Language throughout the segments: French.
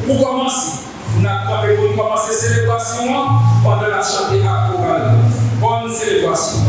Pour commencer, nous avons commencé la célébration pendant la chantée à chorale. Bonne célébration.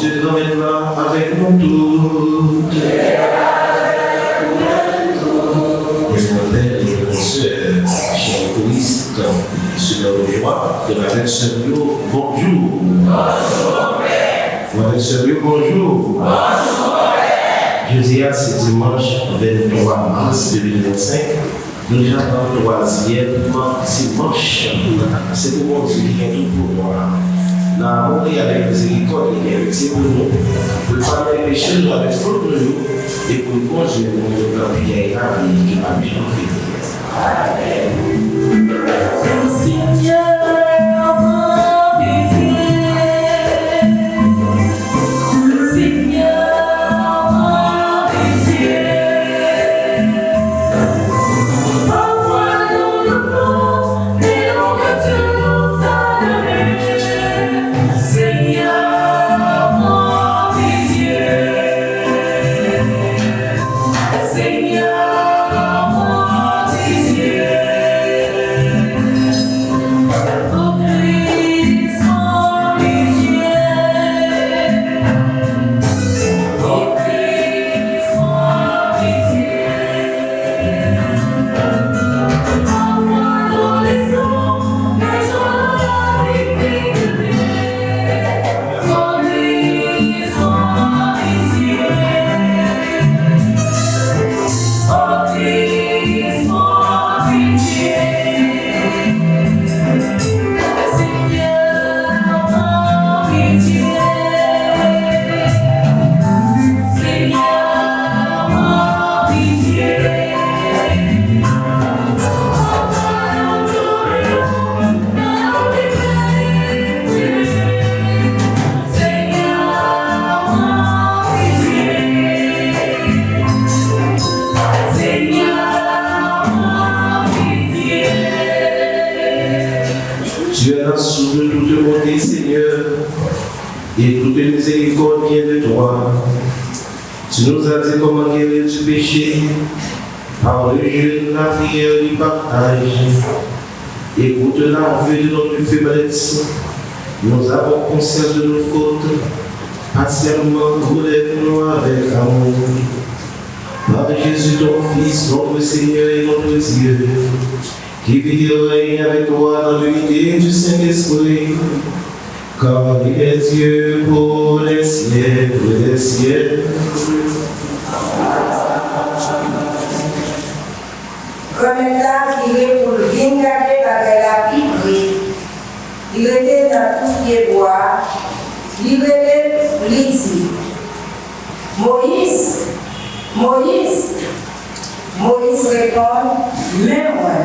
Dieu emmène-moi avec nous tous. Mes frères et mes sœurs, chers Christ, sur le roi de la reine Seigneur, bonjour. Frère Seigneur, bonjour. Jeudi, c'est dimanche 23 mars 2025. Nous sommes dans le troisième dimanche. C'est le monde qui vient tout pour moi. Nous avons avec miséricorde et c'est pour nous. Pour le faire les péchés, nous avons fait pour nous et pour le conduire nous dans la vie qui va bien vivre. et toute miséricorde vient de toi. Tu nous as dit comment guérir du péché, par le jeu de la prière du partage. Écoute-la en vue de notre faiblesse. Nous avons conscience de nos fautes. Patiemment, relève-nous avec amour. Par Jésus, ton Fils, notre Seigneur et notre Dieu, qui vit et règne avec toi dans l'unité du Saint-Esprit, car il est Dieu pour les siècles des siècles. Comme état qui est pour le vingager avec la piperie, il était dans tout ce qui est bois, il était liti. Moïse répond, mais moi.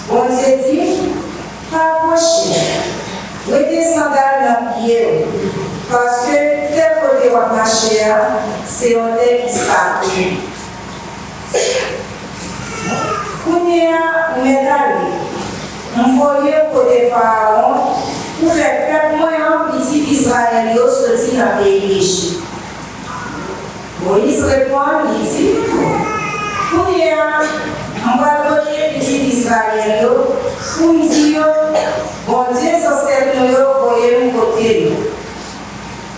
On s'est dit, pas approcher. Mettez sandales dans le pied, parce que tel côté où marcher, c'est un tel qui s'appelle. Kounia médaille, on voyait côté Pharaon pour faire perdre moins petit Israël sorti dans le pays d'Égypte. Moïse répond, il dit, Kounia, on va voter petit Israël pour me dire, bon Dieu, c'est nous voyez mon côté.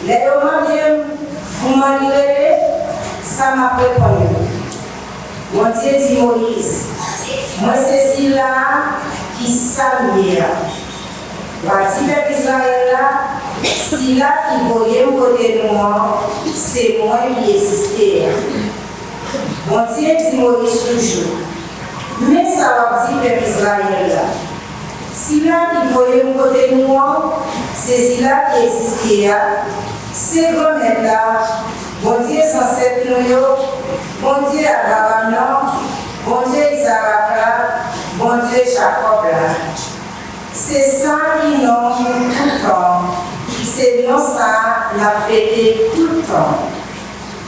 Les hommes vous m'enlevez, ça m'a préparé. Mon Dieu dit Moïse, moi c'est là qui s'amène. Voici peuple Israël là, si là qui voyait au côté de moi, c'est moi qui existais. Mon Dieu dit Moïse toujours, mais ça va dire peuple Israël là. Si là qui voyait au côté de moi, c'est là qui existait. C'est comme là, mon Dieu censé nous, mon Dieu Abraham, mon Dieu Isaac, mon Dieu Jacob là. C'est ça qui nomme tout le temps. C'est non ça la fête tout le temps.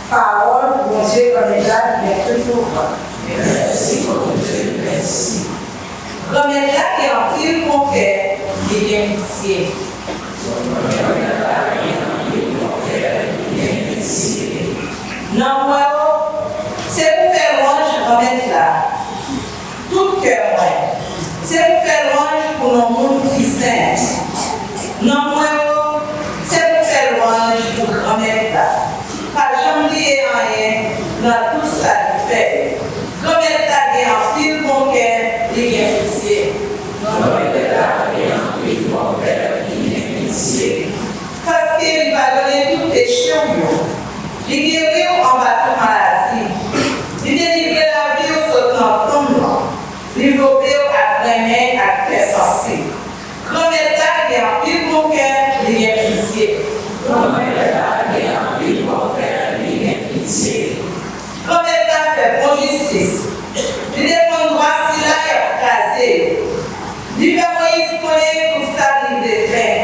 Parole, mon Dieu, comme là, il est toujours là. Merci, mon Dieu, merci. Comme là, qui est en pile mon cœur, il est pitié. Non, moi, c'est pour faire louange, je vais mettre là. Tout cœur, moi. C'est pour faire louange pour nos mondes qui s'aiment. Non, moi, c'est pour faire louange pour grand-mère là. Pas jamais lié rien dans tout ça qu'il fait. Grand-mère là, il y a un fil mon cœur, il y a pitié. Grand-mère là, il y a un fil mon cœur, il y a pitié. Parce qu'il va donner tous tes cheveux. Il guérit en battant maladie. Il délivre la vie au sautant tombant. Il obéit à premier à cœur sensé. Comme état qui est en pile mon cœur, il est pitié. Comme état qui est en pile mon cœur, il est pitié. Comme état fait bon justice. Il dépend droit si là est casé. Il fait Moïse connaître tout ça qu'il fait.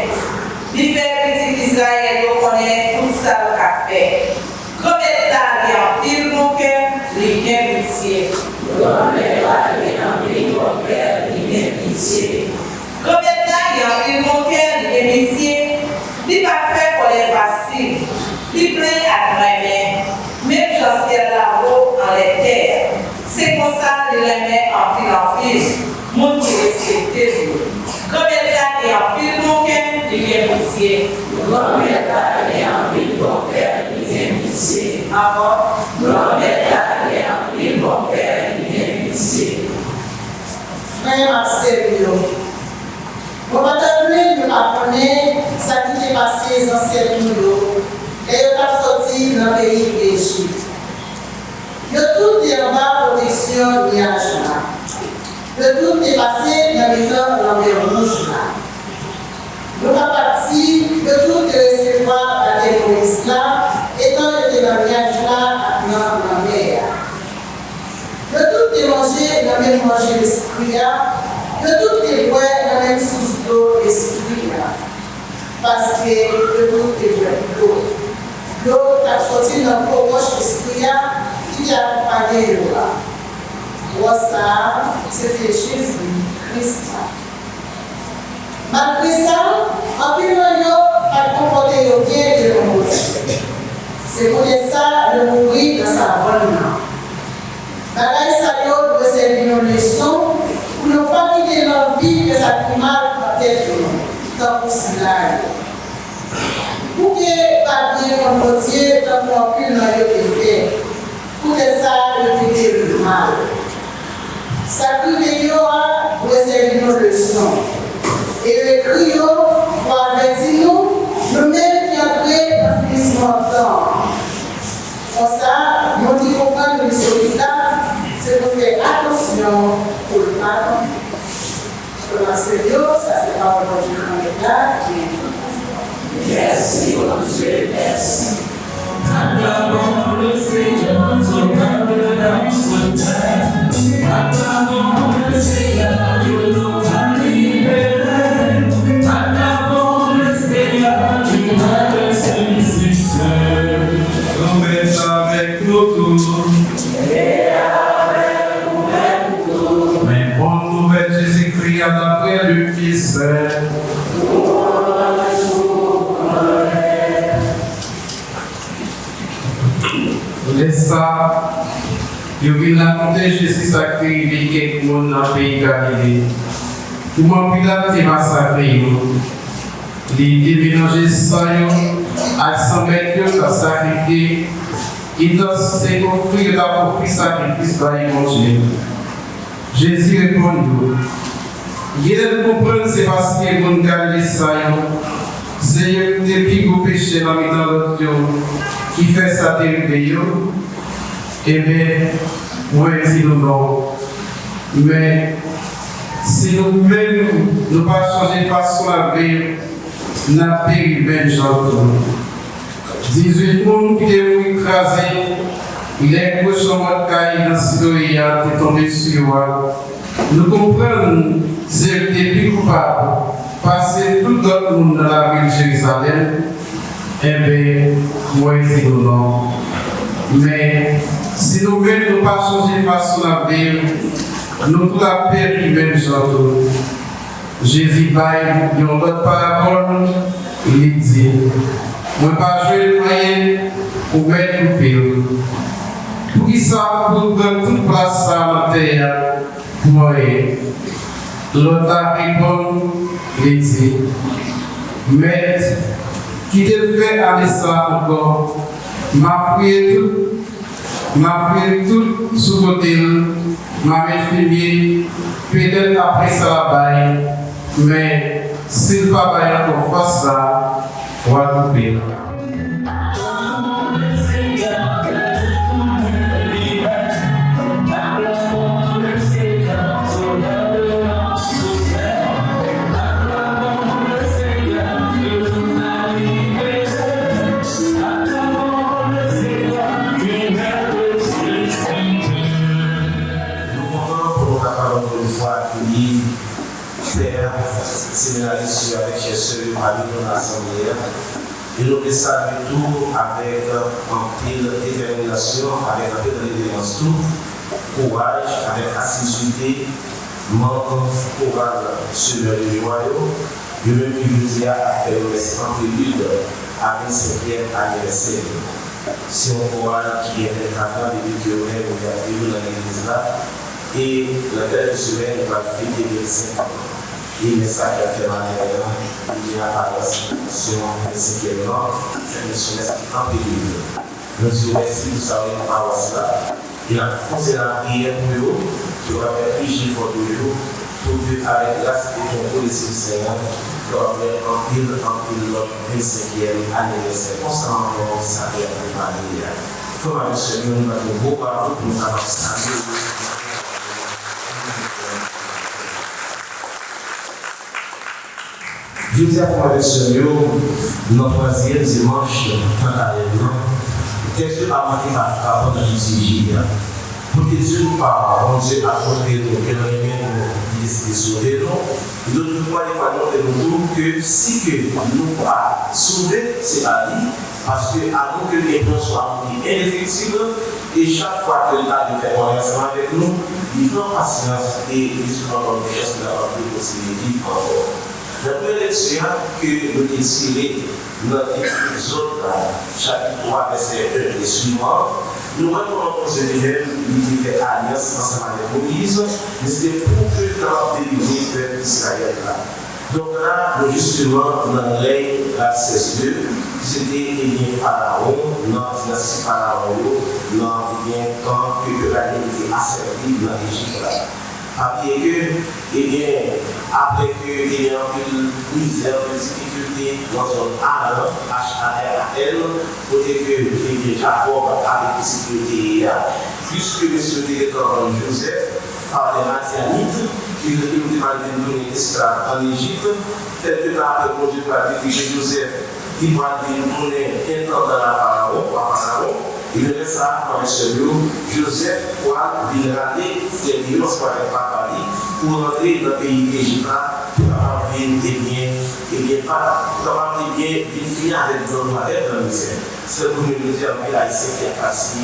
Il fait petit Israël connaître tout ça qu'il a fait. Comme état qui est en pile mon cœur, il est pitié. Comme état qui est en pile mon cœur, il est pitié. Comme état qui est en pile mon cœur, il est pitié. Il va faire pour les faciles. Il plaît à grand-mère. Même j'en sais là-haut en les terres. C'est pour ça qu'il les met en pile. Mon Dieu respecté. Comme état qui est en pile mon cœur, il est pitié. Comme état qui est en pile mon cœur, il est pitié. Avant, comme état qui est en pile mon cœur, il est pitié. Frère Marcel, on va t'appeler nous apprendre ce qui s'est passé dans cette nuit et on va sortir dans le pays d'Égypte. Le tout est en bas protection du nuage là. Le tout est passé dans les temps dans les rouges là. Nous avons parti, le tout est recevoir la terroriste là, étant le témoignage là dans la mer. Le tout est mangé dans le même manger l'esprit là. Le tout est boire dans la même source d'eau l'esprit là. Parce que le tout est vrai l'eau. L'eau qui a sorti dans le proche l'esprit là, qui a accompagné l'eau là. Ça, c'était Jésus, Christ. Malgré ça, en plus de a comporté bien de l'homme. C'est pour ça de mourir dans sa bonne main. Bagaille ça doit servir une leçon pour ne pas quitter l'envie de sa primaire dans tête tant pour cela. Pour que pas bien comporter tant qu'on plus dans le fait. Pour que ça le quitter le mal. Ça privé doit servir une leçon. Et le crio pour avertir nous-mêmes qui entrés dans le finissement de temps. Pour ça, nous devons comprendre le soldat, c'est de faire attention pour le pardon. Pour la Seigneur, ça c'est pas aujourd'hui qu'on est là. Yes, yes. Acclamons le Seigneur, son cœur dans ce terre. Acclamons le Seigneur, Dieu nous a libérés. Acclamons le Seigneur, Dieu nous a sollicité. Avec nous tous. Et avec nous-mêmes tous. Mais bonne nouvelle, Jésus-Christ, d'après Luc 17. Laisse ça. Je vais raconter Jésus sacrifié quelques monde dans le pays Galilée. Comment Pilate est massacré. Il déménage ça, à 100 mètres, à sacrifier. Il doit se offrir la offrir sacrifice par l'évangile. Jésus répond il comprend c'est parce que mon Galilée ça, c'est des plus gros péchés dans l'autre qui fait ça dériver. Eh bien, moi je dis non. Mais si nous-mêmes ne pas changer de façon à vivre, nous avons péri même gens. 18 personnes qui étaient écrasés, les cochons de caille dans le citoyen qui tombé sur moi. Nous comprenons c'est plus coupable. Passer tout le monde dans la ville de Jérusalem, eh bien, moi je dis non. Mais si nous-mêmes ne pas changer de façon à vivre, nous tous la péri même gens. Jésus baille une autre parabole, il dit moi pas jouer le moyen pour mettre le pire. Pour qui ça, pour prendre toute place à la terre, pour mourir. L'autre répond, il dit mais qui te fait aller ça encore, m'a fouillé tout sous côté, m'a filmé, peut-être après ça la baille, mais s'il ne va pas encore faire ça, on va couper. Séminariste avec chercheurs parmi dans l'Assemblée. Et nous le savons tout avec un peu de détermination, avec un peu de résilience, tout courage, avec assiduité, manque courage sur le royaume. Je veux que vous ayez à faire le restant prélude à 25e anniversaire. C'est un courage qui est important depuis que vous avez vécu dans l'église là. Et la tête de semaine va fêter les 5 ans. Et le message a fait manière, il y a pas de situation, c'est que c'est une semestre en péril. Nous disons merci de savoir une parole là. Il a foncé la prière pour eux, qui va faire prier pour eux, pour que, avec grâce et concours de ce Seigneur, nous avons un pile notre 25e anniversaire. Constamment, ça vient de Marie. Comme avec ce lieu, nous avons beaucoup à vous pour nous avancer. Je dis à moi avec ce lieu, notre troisième dimanche, tant à l'événement, qu'est-ce que a manqué à pendant le CJ? Pour que Dieu nous parle, bon Dieu a accordé nous, que nous aimions nous décider de sauver nous. D'autres fois, il faut nous que si que nous pas sauver, c'est à lui, parce que à nous que les plans soient ineffectibles, et chaque fois que l'État de faire ensemble avec nous, il prend patience et il se prend comme chance de la possibilité encore. La première lecture que nous avons tirée dans l'épisode chapitre 3, verset 1 et suivant, nous voyons comment Moïse fait alliance ensemble avec Moïse, mais c'était pour que le temps délivrer le peuple d'Israël là. Donc là, justement, dans l'œil, la 16-2, c'était Pharaon, dans la dynastie Pharaon, dans le temps que l'année était asservie dans l'Égypte là. Après que il y a une misère, une difficulté dans un Aran, H-A-R-A-L, pour que Jacob a des difficultés, puisque monsieur était en Joseph, par les Madianites, qui ont donné esclaves en Égypte, tel que après Dieu va dire que Joseph, qui va donner intendant à Pharaon, il reste ça dans le Joseph pour venir ramener les violences par les Paris pour rentrer dans le pays d'Égypte pour avoir des biens et bien pas pour avoir des biens finir avec nos malheurs dans le misère. C'est pour nous dire que l'Haïtien qui a passé,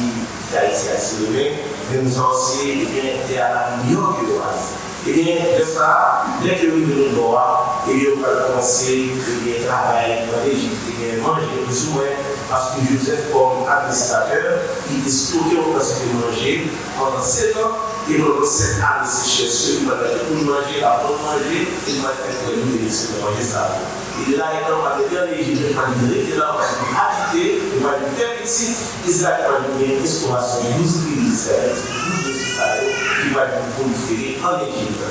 qui a été assuré, mais nous avons aussi été à la meilleure que l'Oise. Et bien, de ça, dès que nous venons droit, et bien, on va commencer à travailler dans l'Égypte, et manger plus ou moins, parce que Joseph, comme administrateur, il est stocké au place de manger pendant 7 ans, et pendant 7 ans, c'est chez ceux qui vont pour manger, après manger, il va faire que nous de manger ça. Et là, il va aller dans l'Égypte, il va aller là, il va habiter, il va aller faire ici, Israël va aller une restauration, 12 000 Israël, 12 000 Israël, qui va être proliféré en Égypte.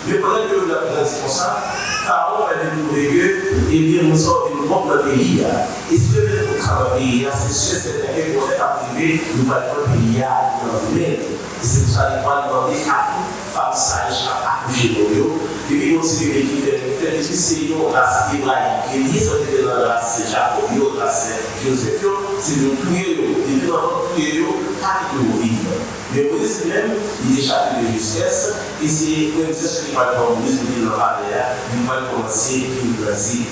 Mais pendant que vous avez dit comme ça, Pharaon va découvrir que, eh bien, nous sommes dans notre pays. Et si vous êtes dans le pays, c'est sûr, c'est un peu qu'on est arrivé, nous allons dans le pays, dans le monde. Et c'est pour ça qu'il va demander à toute femme sage à accoucher pour eux. Et puis, aussi, qui fait des séries de race hébraïque, qui est liée dans la race Jacob, la race Joseph, c'est de tuer eux, et de tuer eux, à qui nous vivons. Mais Moïse même, il est chargé de justesse, et c'est une justesse qui va être Moïse, il va commencer à Brésil.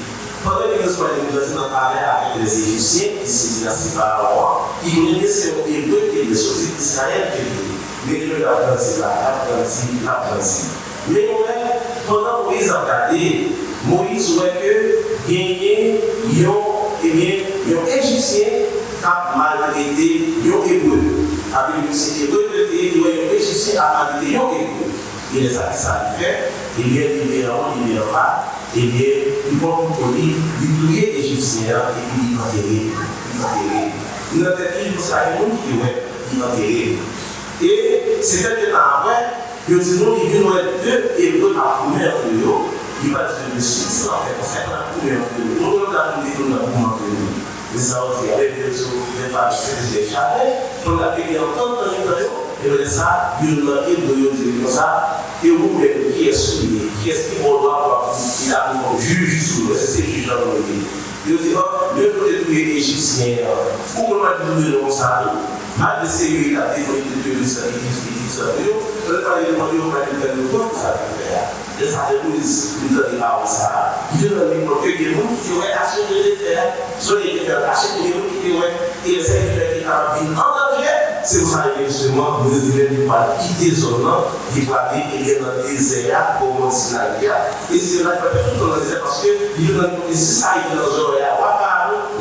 Pendant que nous sommes dans le palais avec les Égyptiens, qui se dynastie Pharaon, qui connaissaient les Hébreux qui étaient sortis d'Israël, mais ils l'ont appris là. Mais pendant Moïse a regardé, Moïse voit que gagner un Égyptien qui a maltraité un Hébreu. Avec le Hébreu, un Égyptien a maltraité un Hébreu. Il est ça qui ça fait, il vient libérer pas, et bien, il va pour lui, il tuer les Égyptiens et puis il va enterrer. Nous avons dit que ça a il va enterrer. Et c'est quelques temps après, que sinon, il vient deux Hébreux à première de l'eau, il va dire, monsieur, c'est en fait, c'est la première de l'eau. On va dire que nous avons de l'eau. Mais ça, on fait avec des autres, des femmes, des chalets, on a payé en temps dans l'intérieur. Et ça, il y a comme ça, et vous, qui est-ce qui va avoir un juge sur le juge dans le pays. Il dit, le côté des Égyptiens, pourquoi on va dire comme ça, malgré ces il a défendu de ça, on va demander au mari de nous ça faire. Et ça dépose, nous donne pas ça. Je donne les gens qui ont assuré de faire, soit les gens acheter des gens qui ont et les gens qui ont en danger. C'est pour ça que justement, vous devez pas quitter zone, qui va aller dans le désert, comme on dit là. Et c'est là que tout le monde disait parce que il y a une ça dans le zone,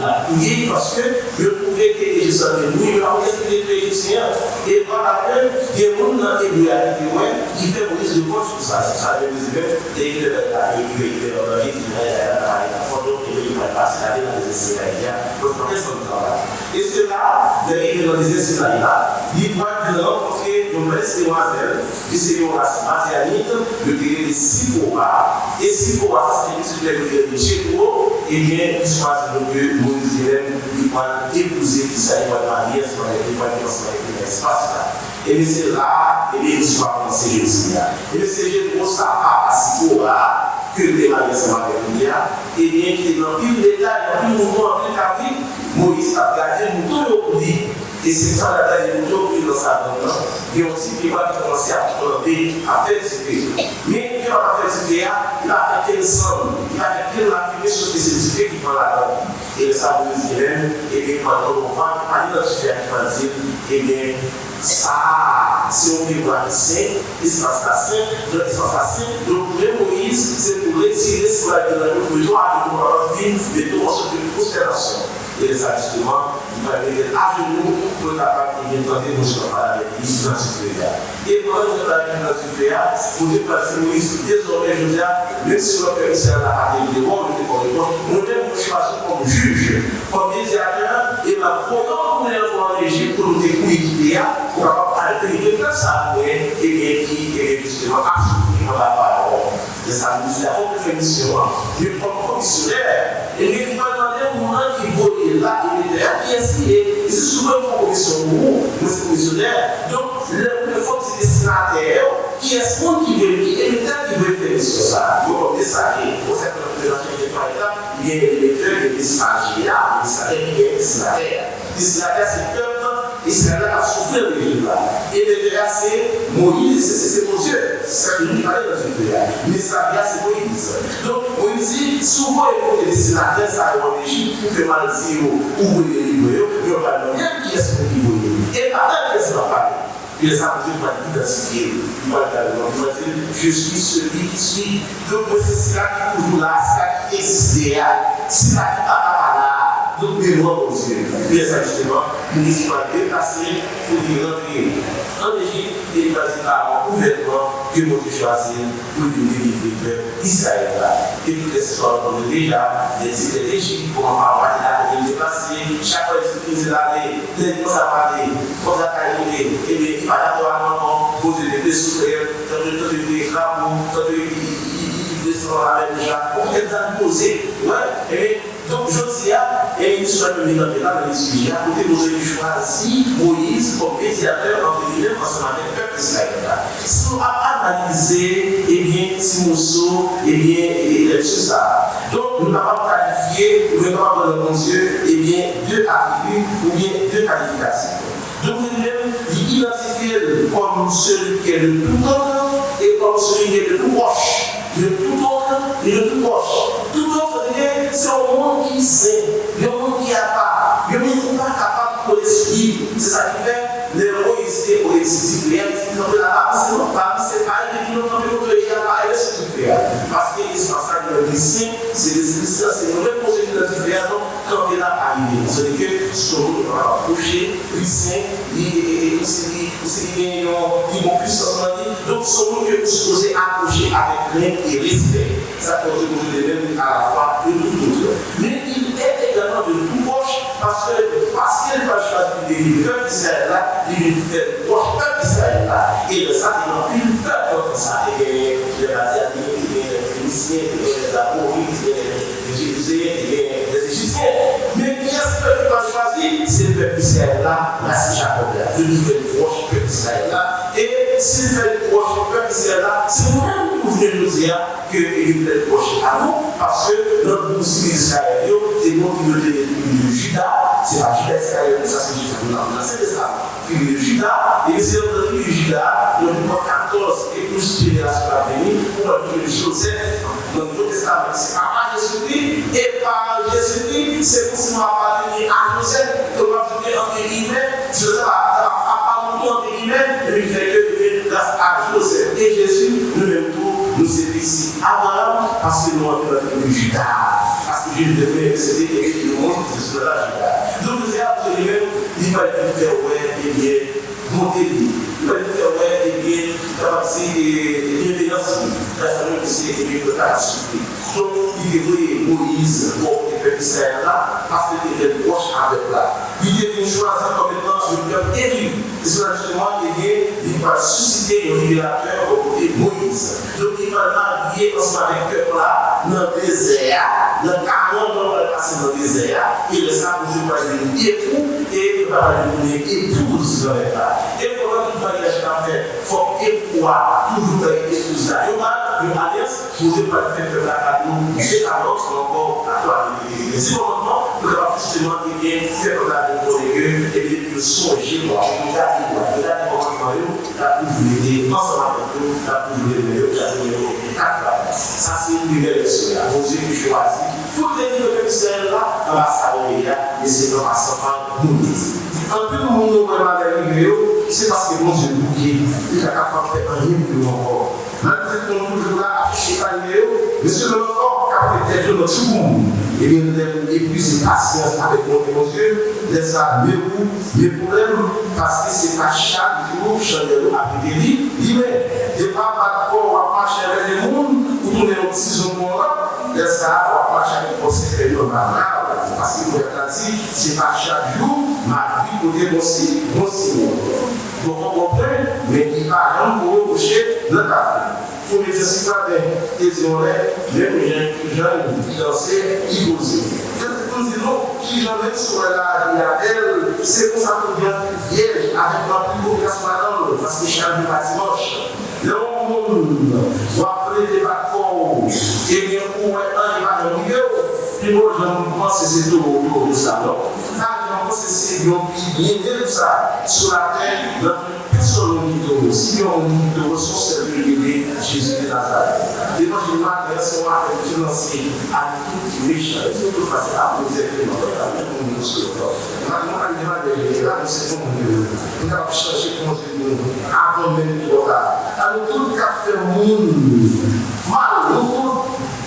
la prier parce que je trouvais que les gens nous, ils ont été les Égyptiens. Et voilà que des gens dans les Hébreux qui fait Moïse de vote sur ça. C'est ça, Moïse même, dès qu'il est là, il est dans la photo, il va passer la vie dans les Israéliens. Donc, on est sur le travail. Et c'est là, dans les Israéliens, il va rencontrer une belle demoiselle, qui c'est une race madianite, le pays de Sipora. Et Sipora, c'est le Jégo, et bien, il choisit que Moïse il va épouser Isaïe, il va marier, il va dans l'espace là. Et bien, c'est là, et bien, il va commencer Jésus. Et bien, c'est Jégo, ça a à Sipora, que les mariés sont avec lui, et bien, qui est dans le détail, dans le mouvement, dans le chapitre, Moïse a gardé le mouton au bout. Et c'est ça la taille de mouton qui est dans sa main. Et aussi, il va commencer à planter, à faire du feu. Mais quand on a fait du feu, il a fait quel sang, il a fait quelle fumée sur ces feux qui prend la langue. Et le sabre dit même, et bien, pendant qu'on va aller dans ce feu, il va dire, et bien, ça, c'est un pays saint, espace saint, donc Moïse, c'est pour retirer cela de la pouvoir de vivre de tout en sorte de considération. Et les ajustements, il va mettre à genoux pour être capable de tenter de se parler avec lui dans ce pays. Et pendant que la vie dans ce pays, pour déplacer Moïse, désormais, je veux dire, même si le commissaire n'a pas été de bon, nous devons choisir comme juge, comme médiateur, et la première en Égypte pour nous découvrir, pour avoir arrêté de faire ça, et bien qui est justement absolument la parole. Et ça nous a fait une mission, mais comme commissionnaire, et bien qui va demander au moment qui voit là, il est là, qui est c'est souvent une commission où nous sommes commissionnaires, donc le faut que c'est destinataire, qui est ce qui veut, qui est l'État qui veut faire sur ça. Vous comprenez ça, et pour cette présentation par exemple, il y a des lecteurs, il y a des stagiaires, des stagiaires, il y a des destinataires. Destinataire, c'est le peuple, Israël a souffert de l'Égypte là. Et déjà, c'est Moïse, c'est mon Dieu. C'est ça que nous parlons dans une pays. Mais ça, c'est Moïse. Donc, Moïse dit, souvent, il faut que les destinataires s'arrêtent en Égypte pour faire mal dire où vous les livrez, mais on va demander qui est-ce que vous livrez. Et pendant que ça va parler, les apôtres vont identifier. Ils vont dire, je suis celui qui suis. Donc, c'est là qui est toujours là, c'est là qui existe là, c'est là qui n'est pas là. Donc, mémoire aux yeux. Les ajustements, nous sommes déplacés pour y rentrer en Égypte et il va dire par ouvertement que vous choisir pour nous délivrer le peuple d'Israël. Et toutes les histoires qu'on a déjà, des idées d'Égypte, pour en parler là, pour les déplacer, chaque fois qu'ils disent l'année, les choses à parler, qu'on a arrivé, et bien, il va y avoir poser des questions, tant de crapauds, tant de descendre la même déjà, pour qu'elles aient posé, ouais, et donc, je dis, et une histoire de dans les sujets, à côté de nous choisi Moïse comme médiateur entre guillemets ensemble avec le peuple d'Israël. Si on a analysé, eh bien, Timoso, eh bien, et tout ça. Donc, nous n'avons pas qualifié, nous n'avons pas dans mon Dieu, eh bien, deux attributs ou bien deux qualifications. Donc, nous-mêmes, identifier comme celui qui est le plus grand et comme celui qui est le plus proche. Le tout autre et le tout proche. Tout autre, c'est un monde qui sait, le monde qui n'a pas, le monde qui n'est pas capable de l'esprit. C'est ça qui fait les Moïse et Moïse. C'est pas une parce que les lycéens, c'est des lycéens, c'est une vraie procédure d'identification quand il est arrivé. C'est que son approché, lycéen, il vont plus s'entendre. Donc, son nom que vous supposez approcher avec l'aide et respect. Ça peut vous les mêmes à la fois de tout autre. Mais il est également de tout proche parce qu'il va choisir des leaders d'Israël là, il fait proche peuple d'Israël là. Et de ça, il n'a plus peur contre ça. Et il va dire les Phéniciens, les Amorites, les Jérusaléens, les Égyptiens. Mais qui est-ce que va choisir? C'est le peuple d'Israël là, c'est Jacob là. Il fait proche peuple d'Israël là. Et s'il fait proche peuple d'Israël là, c'est vous-même que vous venez nous dire qu'il fait proche à nous, parce que notre boussole d'Israël, c'est bon qui veut dire le Judas, c'est pas Judas Israël, ça c'est Judas, non, c'est ça. Puis le Judas, et c'est le Judas, le numéro 14 et plus génération à venir, pour le Joseph, dans le Nouveau Testament, c'est pas Jésus-Christ, et par Jésus-Christ, c'est pour ça qu'on va venir à Joseph, qu'on va venir entre guillemets, Joseph a pas entre guillemets, et il fait que grâce à Joseph et Jésus, nous-mêmes tous, nous sommes ici Abraham, parce que nous avons fait le Judas. Parce que Jésus devait c'était le monde qui se la Judas. Donc, nous avons lui-même, il va faire ouais, et bien, monter lui. Il va faire ouais, et bien, capacité de bienveillance, la famille aussi, et bien, de la souffrir. Donc, il devait Moïse pour le peuple d'Israël là, parce qu'il était proche avec là. Il devait choisir comme étant le peuple élu. Et cela, justement, il va susciter le libérateur au côté de Moïse. Donc, il va marier ensemble avec le peuple là, dans le désert, dans 40 ans, on va passer dans le désert, et le sang, vous allez une époux, et il va une épouse dans le là. Et pendant tout le mariage qu'on fait, il faut époir, toujours avec l'épouse là. Et on va, une alliance, vous allez pas faire que la nous, c'est la nôtre, encore à toi. Et si maintenant, nous avons justement faire comme la pour les gueux, et bien, nous songer, nous garder comment la pouvoir ensemble avec nous, la pouvoir ça, c'est une nouvelle leçon. Vos yeux qui choisissent. Tout les livres de l'Israël là, dans la salle, et c'est dans la salle, nous disons. En plus, nous avons c'est parce que mon Dieu il est capable de faire un livre encore. Maintenant, nous sommes toujours là à chercher à mais c'est le corps qui a fait notre monde. Et bien, et puis c'est patience avec mon Dieu, laisse ça mes problèmes, parce que c'est pas chaque jour que je a été dit, mais pas d'accord, on va marcher avec les mondes, ou tourner nos décisions pour là, laisse ça, on va marcher avec le conseil de parce que vous avez dit, c'est pas chaque jour, ma vie pour dire aussi, bon signe. Donc on comprend, mais il va rien pour reprocher le cas. Pour les citoyens, ils ont l'air, même les jeunes qui dansaient, ils posaient. Nous disons, qui jamais sur la elle, c'est pour ça qu'on vient vierge avec ma plus population là-dedans, parce que chaque jour va dimanche. Le monde va appeler des bâtons, et bien pour un, il va dans le milieu. Puis moi, je pense que c'est tout autour de ça. Donc, je pense que c'est bien de ça sur la terre, notre personne au si on de ressources de Jésus de Nazareth. L'évangile matin, c'est moi qui financé à tout méchant. Est-ce que vous passez à vous aider dans votre avenir pour nous sauver? Maintenant, on va demander, là, nous savons que nous avons cherché pour nous avant même de l'horaire. Alors, tout le cas fait monde, mal, nous,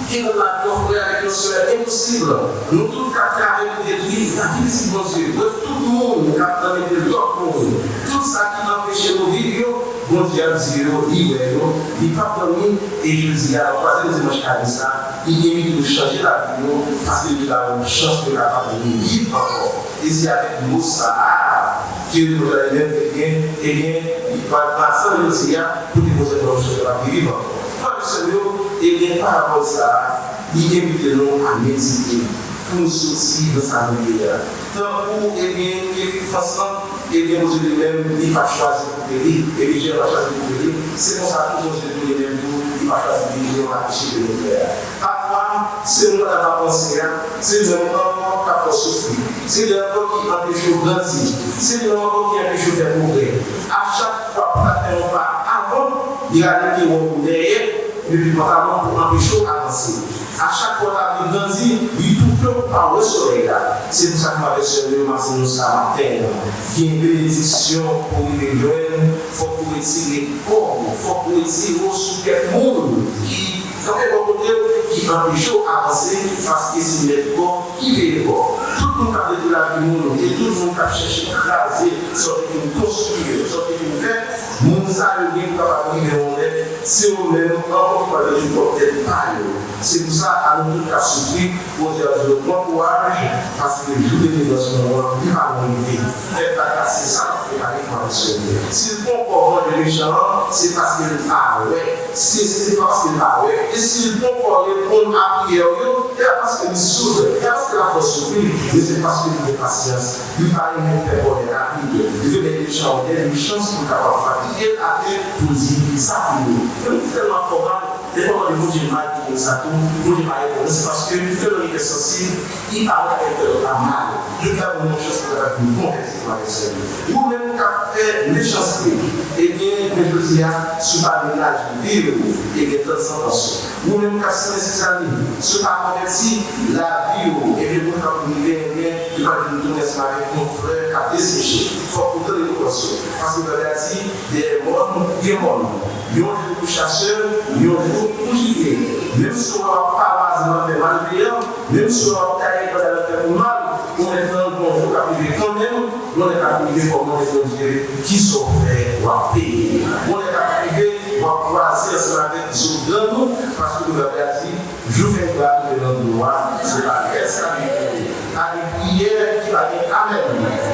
qui nous l'a offert avec nos soeurs, impossible. Nous tous qui avons détruit la vie de mon Dieu. Tout le monde qui a donné de l'autre monde. Tout ça qui m'empêchait de vivre, bon Dieu a dit, il n'a pas permis. Et je dis, alors, troisième dimanche comme ça, il est mis de changer la vie parce qu'il a une chance de capable de vivre encore. Et c'est avec nous ça que nous allons bien, et bien, il va passer le Seigneur pour que nous ayons vivre encore. Et bien par rapport à ça, il invite nous à méditer pour nous sortir de sa lumière. Donc, pour, eh bien, façon, eh bien, nous lui-même, il va choisir pour périr, et Dieu va choisir pour périr. C'est pour ça que nous lui-même, il va choisir pour périr, on va pécher de nos frères. Parfois, c'est nous qui avons pensé, c'est le moment qui a souffrir, c'est le moment qui empêche de grandir, c'est le moment qui empêche de faire mourir. À chaque fois, on va avant, il y a des qui vont derrière. Et puis, pour empêcher d'avancer. À chaque fois que nous grandissons, il tout par le soleil. C'est pour ça que ma soeur de nous ça matin. Il y a une bénédiction pour les jeunes, il faut pour retirer les corps, il faut pour retirer le super monde qui empêche d'avancer parce que c'est les corps qui veut les corps. Tout le monde a dit la vie monde et tout le monde a cherché à craser, sortir une construire, sortir une fête. Nous savons bien capable de vivre c'est eux-mêmes encore pas de porter paille. C'est pour ça à nous tous à souffrir pour dire de bon courage parce que le jour de l'émotion, il va arriver. C'est ça qui va arriver. Si le bon corps de méchant, c'est parce qu'il a ouais. C'est parce qu'il a ouais. Et si le bon corps répond à prière, c'est parce qu'il souffre, c'est parce qu'il a fait souffrir, mais c'est parce qu'il a de patience. Il va aimer faire bonheur rapide. Il veut les méchants, il y a une chance pour avoir fatigué après pour dire ça pour nous. C'est tellement probable, des fois, le mot du mal qui nous a tout, le mot du mal c'est parce que le est sensible, il parle avec la mal. Je vais vous montrer ce que vous avez dit. Vous-même, qui avez fait méchanceté, et bien, je dis, sur la ménage, vivre, et bien, transcendance. Vous-même, qui avez fait nécessaire, sur la convertie, la vie, et bien, vous avez bien, il va nous donner ça avec mon frère qui a desséché. Il faut pour donner les choses. Parce que vous avez dit, des mondes, des mondes. Il y a un jour pour chasseur, il y a un jour pour gibier. Même si on n'a pas mal de malveillant, même si on n'a pas fait mal, on est dans le bon jour à vivre quand même, on est à vivre comme on est Dieu qui sont faits ou à payer. On est à vivre ou à croiser ensemble avec les autres parce que vous avez dit, je fais gloire de notre droit, c'est la reste à vivre. À une prière qui va dire Amen.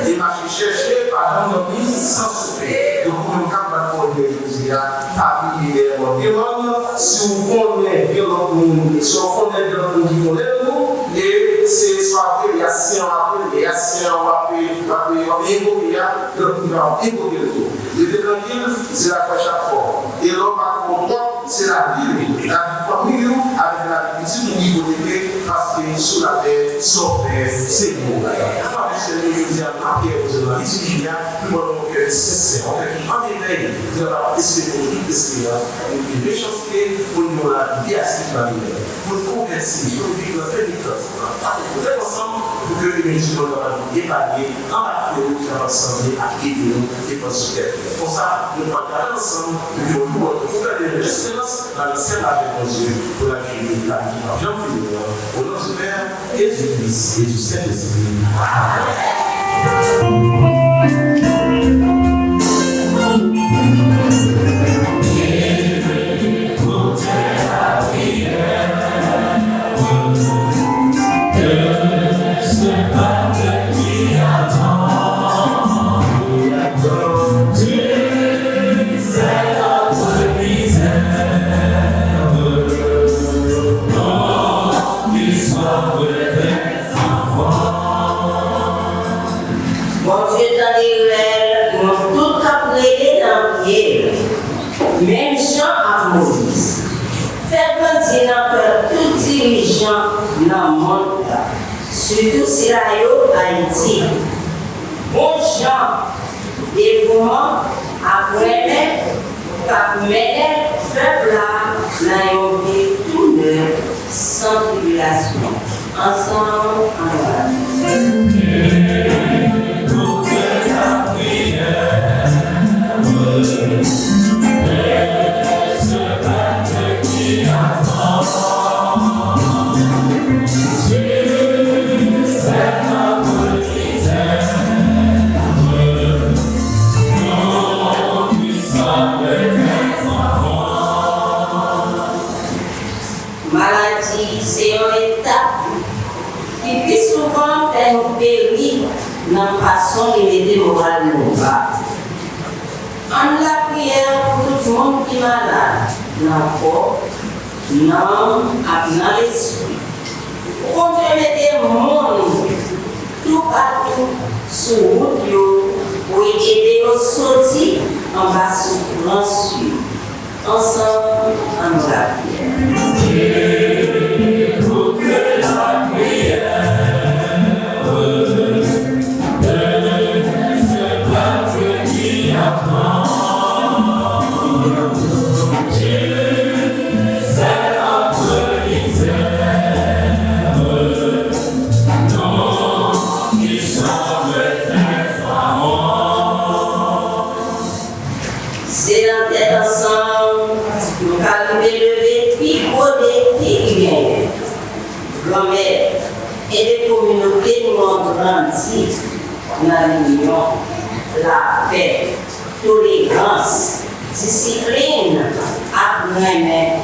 Et m'a cherché par notre vie sans souffrir. Donc, pour le cas de la ta vie est mon demande. Si vous connaissez bien notre monde, si on connaît bien notre monde qui connaît nous, et c'est soit il y a 100 après, il y a 100 après, il va évoluer, donc il va évoluer le tout. Le tranquille, c'est la fois chaque fois. Et l'homme à contrôle, c'est la vie. La famille avec la petite niveau de parce que sous la terre, sauf c'est bon. Moi, je suis le dire, ma pierre, vous avez dit, il y a plus de mon cœur, c'est sincère. conseil, nous allons essayer de tout ce une méchanceté pour nous la vie à ce qui va venir, pour nous convertir, pour nous vivre la pénitence, pour être ensemble, pour que les musulmans nous épargnent, en la fête, nous allons ensemble à aider nous et pour ce qu'elle fait. Pour ça, nous allons garder ensemble, nous allons faire des espérances dans le ciel avec nos yeux pour la vie de la vie. Jean-Philippe, au nom du Père et du Fils et du Saint-Esprit. Même Jean à Moïse. Faites grandir dans le tout dirigeant dans le monde, surtout si la Haïti. Bon Jean, dévouement, après peuple là, dans une vie tout neuf, sans tribulation. Ensemble, en maladie, c'est une étape qui peut souvent faire nous périr dans la façon de mettre le moral de nos bas. En la prière pour tout le monde qui est malade, dans le corps, dans l'esprit. Pour mettre le monde tout partout sur route pour aider à sortir en bas souffrance. Ensemble, en la prière. C'est dans tête ensemble, nous allons lever puis au défi qui vient. L'homme et les communautés nous ont grandi dans l'union, la paix, tolérance, discipline, après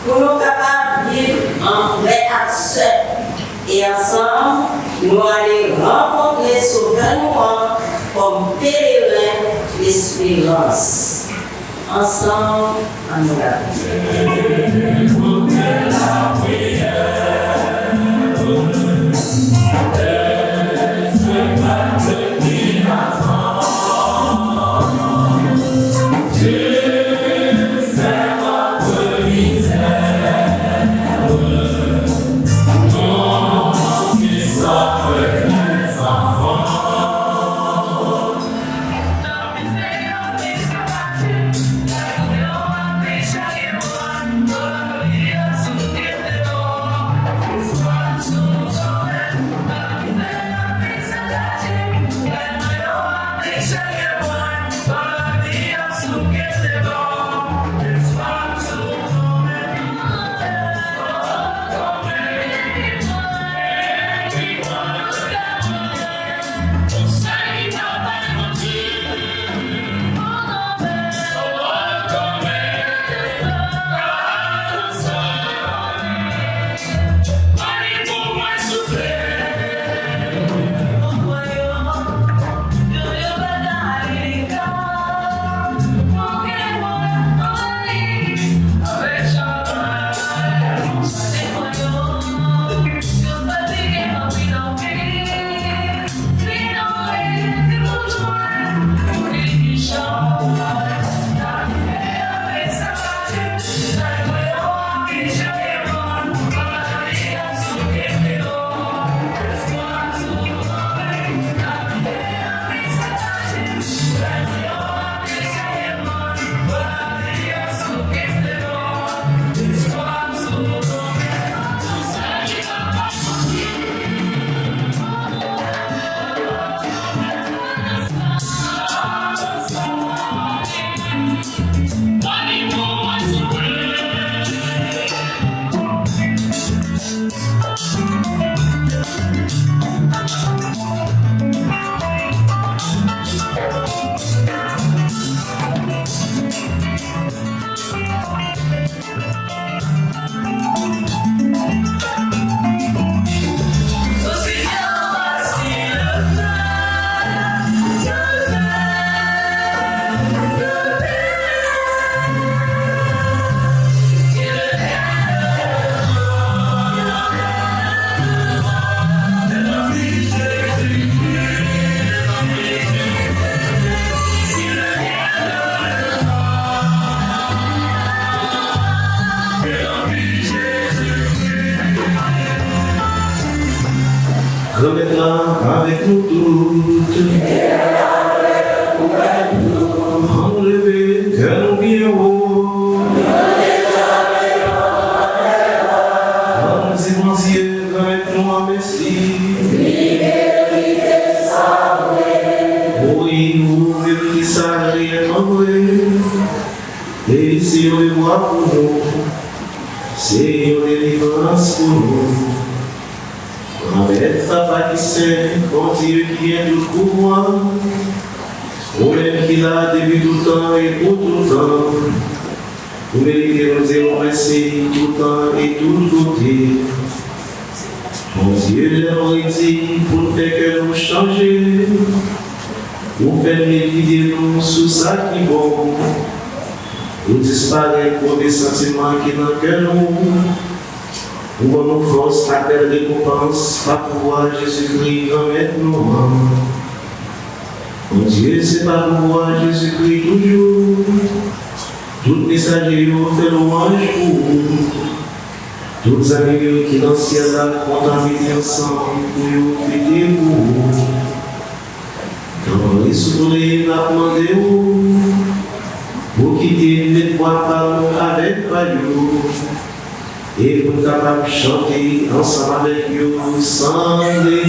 pour nous capables de vivre en vrai accès et ensemble, nous allons rencontrer souverainement comme pèlerins l'espérance. Ensemble, en Yeah. avec nous toutes. Enlevez que nous bien haut. Avec nous à Messie. Oui, nous qui savons rien envoyer. Et si on les voit pour nous, c'est une délivrance pour nous. Avec Papa qui sait, bon Dieu qui est tout pouvoir, au même qu'il a depuis tout temps et pour tout temps. Vous méritez nous dire merci tout temps et tout côté. Mon Dieu, j'ai dit pour faire que nous changer, pour faire guider nous sous ça qui est bon, pour disparaître pour des sentiments qui n'ont que nous, pour nous force à faire récompense par pouvoir Jésus-Christ remettre nos mains. Mon Dieu, c'est par pouvoir Jésus-Christ toujours, tout messager fait louange pour vous. Tous les amis qui dans le ciel contaminés ensemble pour vous fêter vous. Dans les sourires, n'a demandé vous quitter les trois paroles avec Payou et pour capable chanter ensemble avec vous sans l'été.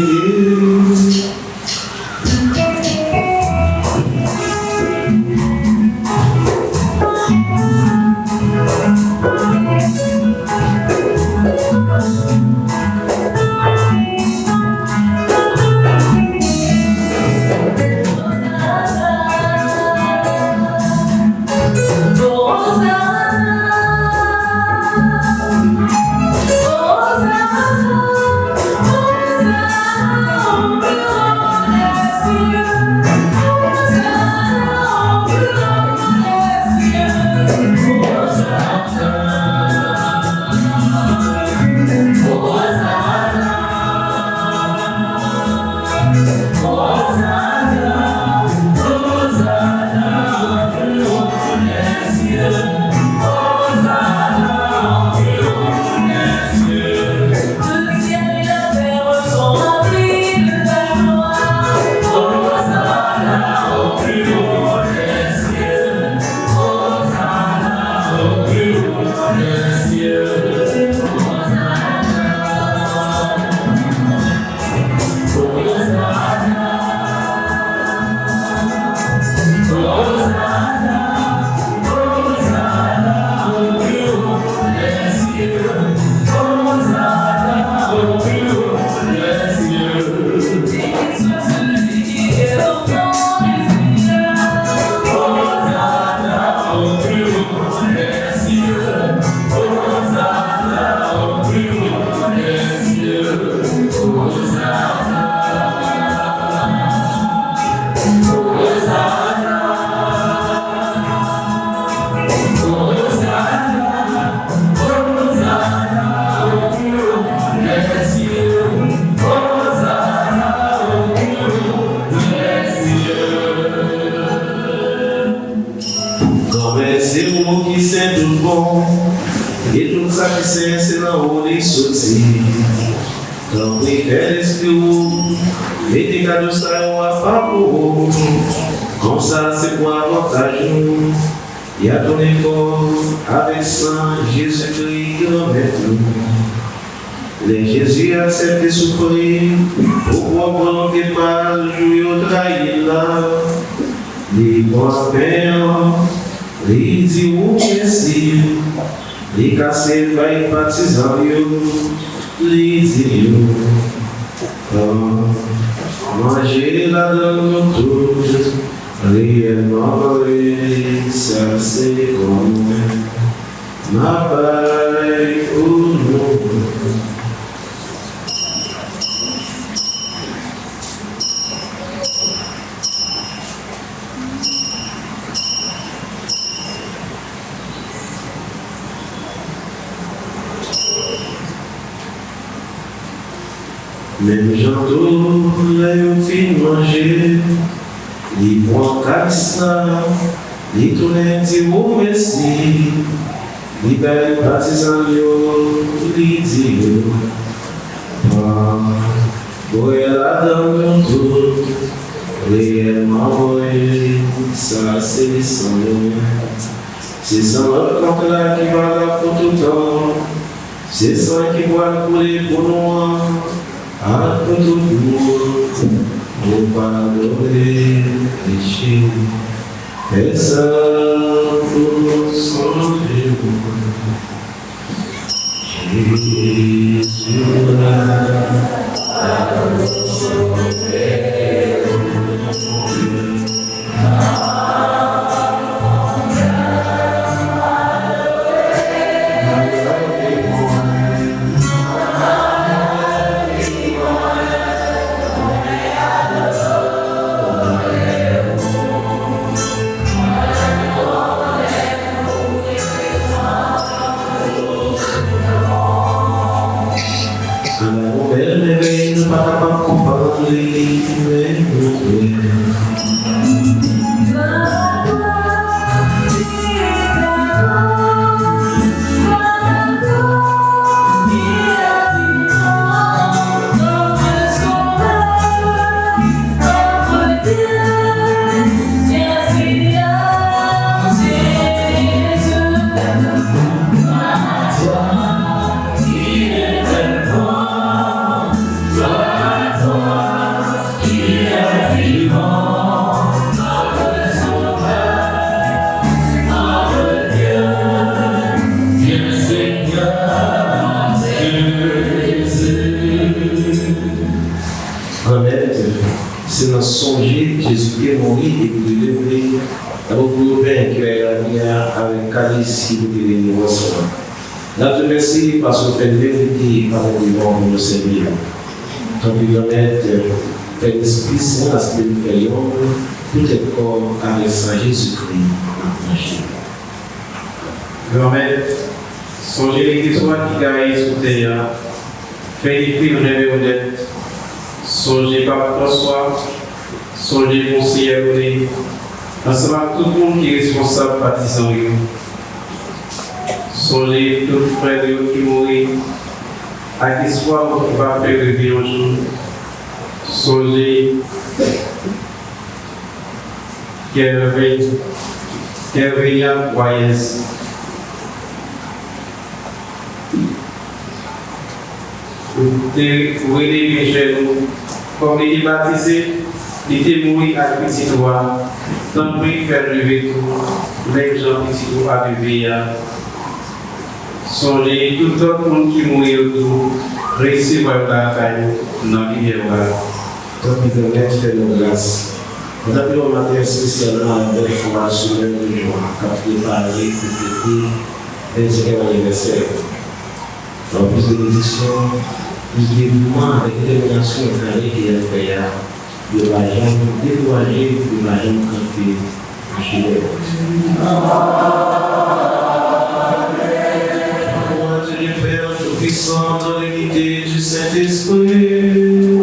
Et tout ça qui c'est là où il sorti. Quand il fait l'esprit, et des cadeaux ça on va pas pour. Comme ça c'est pour avantage nous. Il y a ton école avec sang Jésus-Christ qui remet nous. Les Jésus a accepté souffrir. Pourquoi volonté pas jouer au trahir là. Les bons pères, les dit ou merci. Les cassés les partisans, les dit manger la donne toute, réellement ça c'est comme ma paille pour nous. Même j'entends les filles manger, les points cassés, les tournées de vous merci, les belles partisans, les disent, Goiânia dando tudo, réellement, ça c'est son nom. C'est son nom là qui va là pour tout temps. C'est ça qui va couler pour nous, pour tout le monde. Pour pardonner les péchés, et ça pour son Dieu. Jésus c'est dans songer Jésus qui est mort et qui est levé. D'abord pour le Père qui est la vie avec calice qui vous est venu ensemble. Nous te remercions parce que vous faites vérité par le vivant pour nous servir. Tant que vous faites l'Esprit Saint, l'aspect du Père, tout est corps avec Saint Jésus-Christ. Grand-mère, songez l'église qui gagne sous terre, faites des films honnêtes. Songez Papa François, songez conseiller René, ensemble avec tout le monde qui est responsable partisan. Songez tout le frère qui mourit, avec espoir qui va faire revivre un jour. Songez Kerveilla Voyez. René Michel, comme il est baptisé, il était mort avec petit doigt, tant qu'il fait lever tout, même Jean petit doigt à lever. Songez tout le monde qui mourit autour, réussir à la caille dans l'hiver. Donc, nous devons faire nos grâces. Nous avons un matin spécialement avec l'information de joie, qui a préparé pour fêter les anniversaire. En plus de l'édition, plus de dévouement avec détermination carrée qui est fait, de l'argent dévoilé, de l'argent campé, à Chile. Comment Dieu Père Tout-Puissant dans l'unité du Saint-Esprit.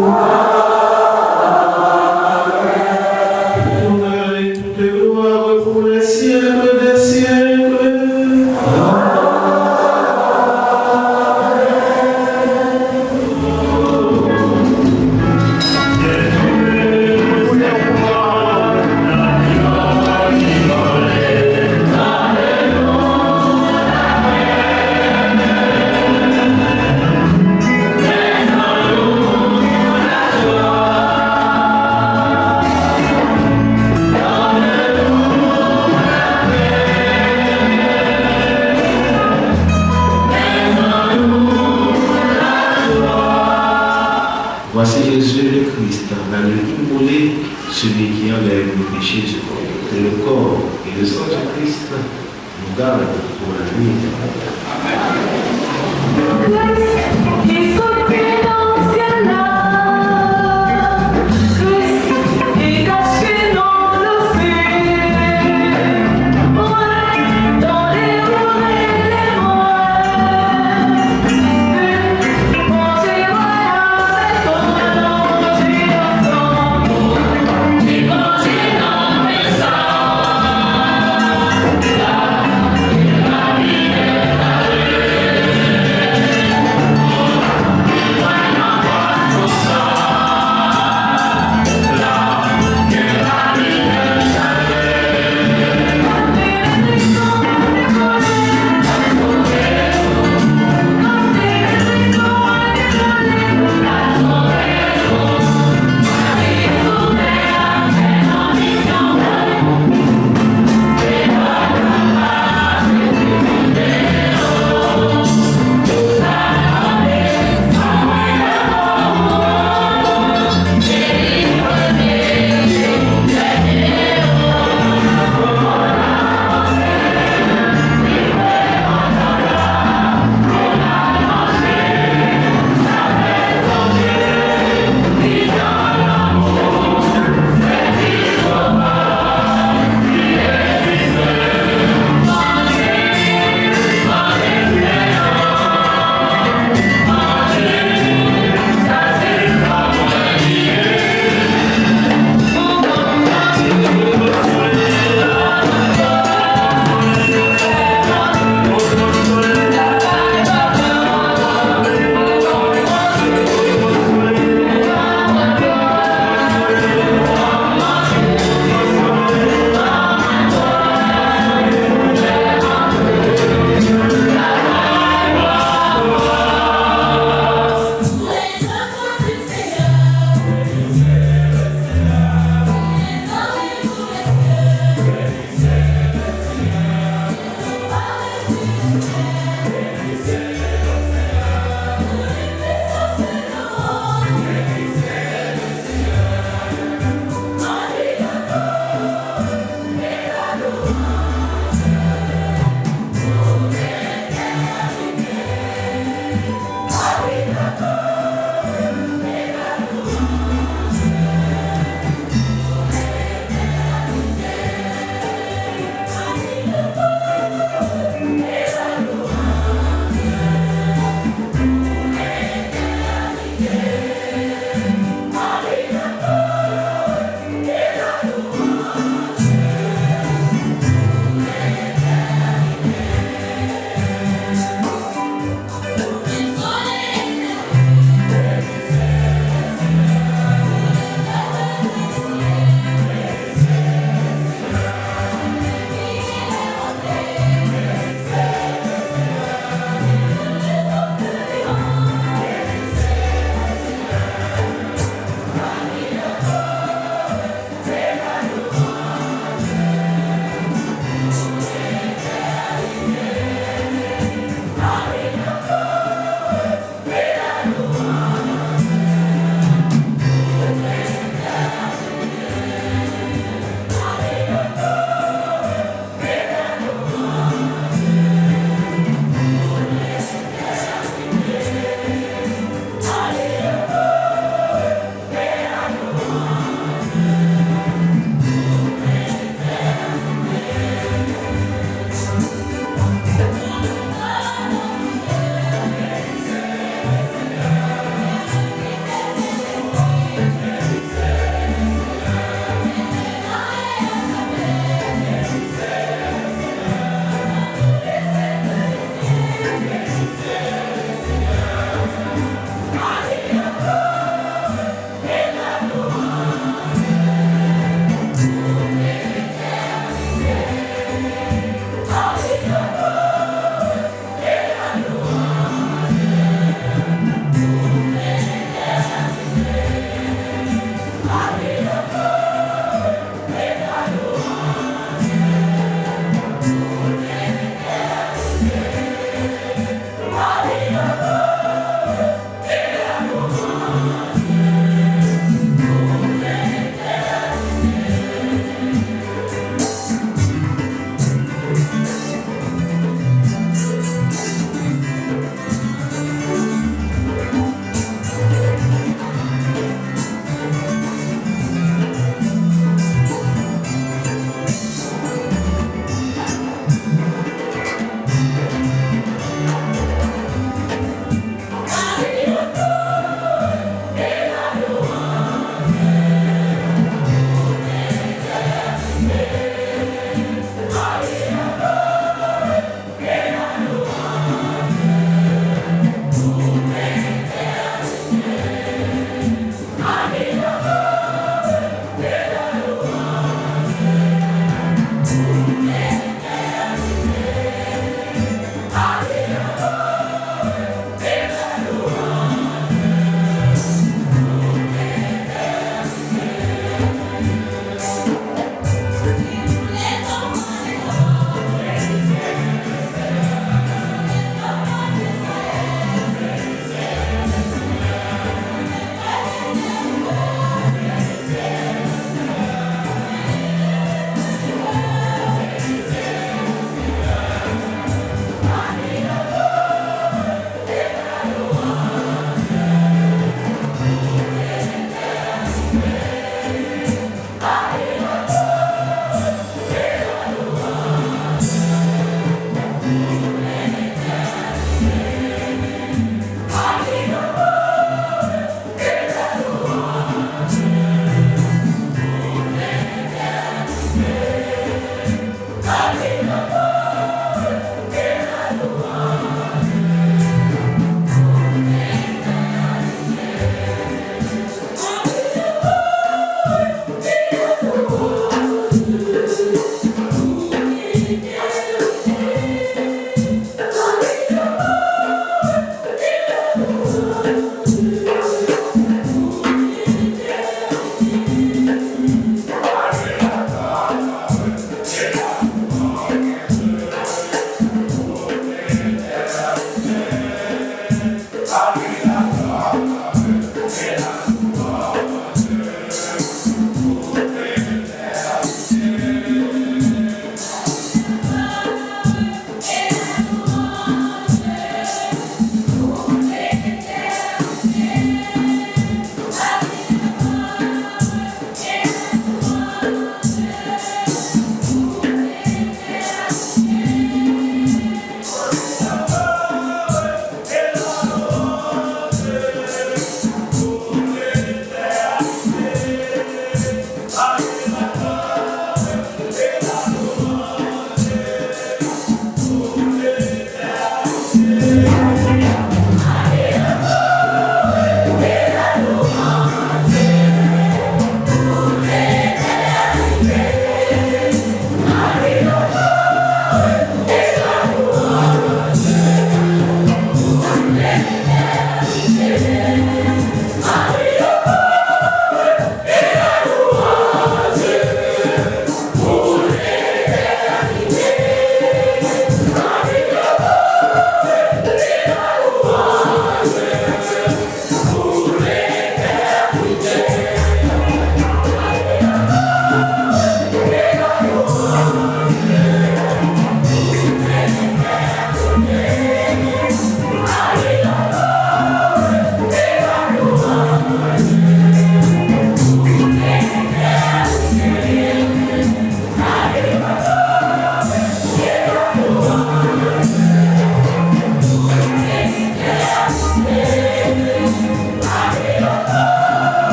Voici Jésus le Christ, l'agneau immolé, celui qui enlève le péché du monde. Et le corps et le sang du Christ nous gardent pour la vie. Yeah.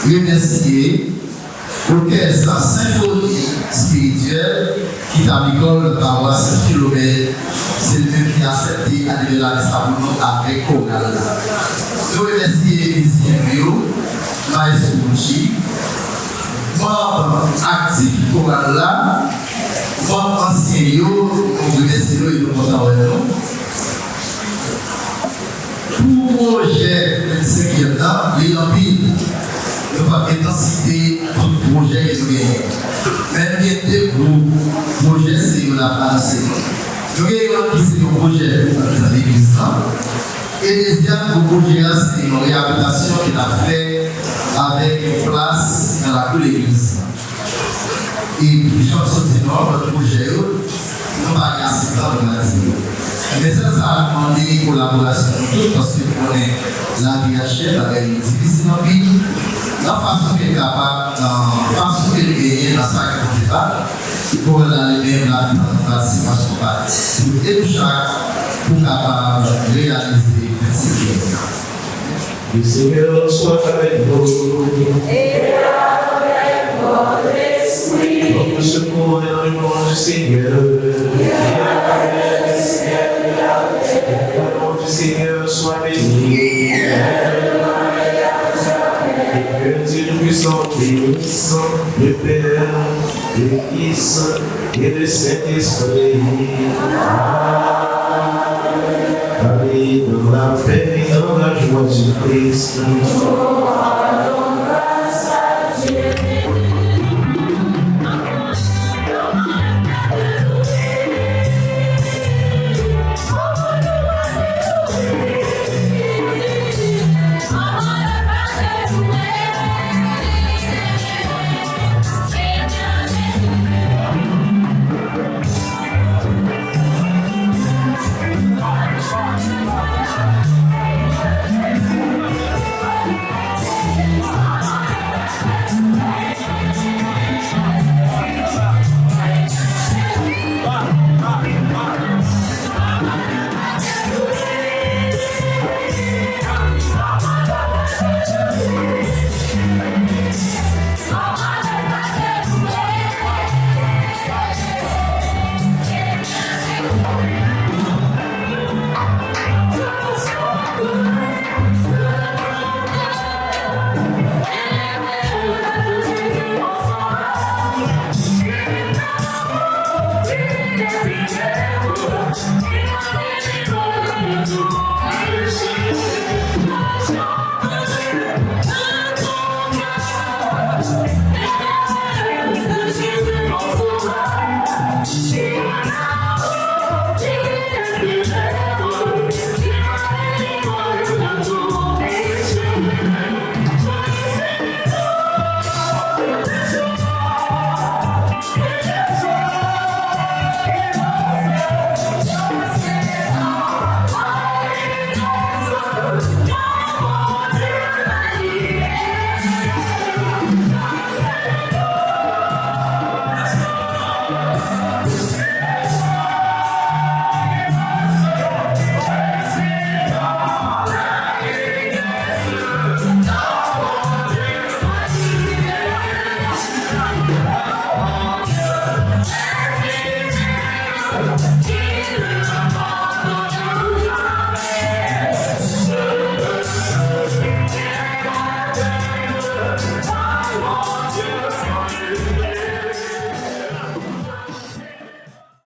remercier l'orchestre symphonique spirituel qui est à l'école paroisse Philomène. C'est le même qui a accepté à niveau la avec Kogal. Je remercie les Sylvio, Maestro Mouchi, membre actif Kogal là, membre ancien, nous remercions et nous comptons pour projet 25e ans, les lampides, nous ne pouvons pas citer tout projet que nous avons. Même il y a deux projets que nous avons lancés. Nous avons un projet dans l'église. Et le deuxième projet, c'est une réhabilitation qu'il a fait avec une place dans la cour de l'église. Et Bishop Sotinor, notre projet, nous n'avons pas assez de temps de la dire. Mais ça a demandé une collaboration parce que on est la DHL avec une difficile dans le pays. La façon qu'elle est capable, la façon qu'elle est gagnée dans sa activité, pour aller même la participation. Et tout chaque pour capable de réaliser le Seigneur. Le Seigneur soit avec nous. Et avec votre esprit. Notre secours est dans le nom du Seigneur. Le nom du Seigneur soit béni. Que Dieu puissant bénisse le Père, le Fils et le Saint-Esprit. Allez dans la paix et dans la joie du Christ.